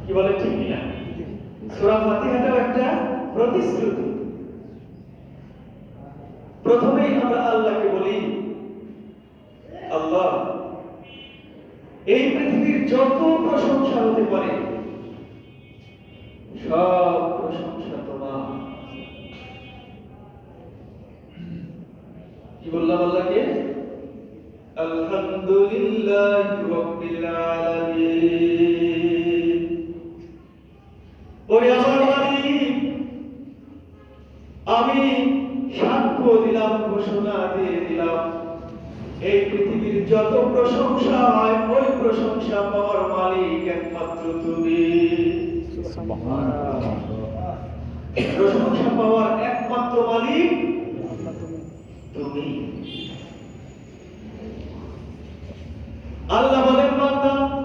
কি বলে ঠিক কিনা? সূরা ফাতিহাটাও একটা প্রতিশ্রুতি। প্রথমেই আমরা আল্লাহকে বলি, আল্লাহ, এই পৃথিবীর যত প্রশংসা হতে পারে সব প্রশংসা তোমার। কি বললাম আল্লাহকে? আলহামদুলিল্লাহি রাব্বিল আলামিন। ওরে আমার মালিক, আমি সাক্ষ্য দিলাম, ঘোষণা দিয়ে দিলাম, এই পৃথিবীর যত প্রশংসা হয় ওই প্রশংসা পাওয়ার মালিক একমাত্র তুমি। প্রশংসা পাওয়ার একমাত্র মালিক তুমি। আল্লাহ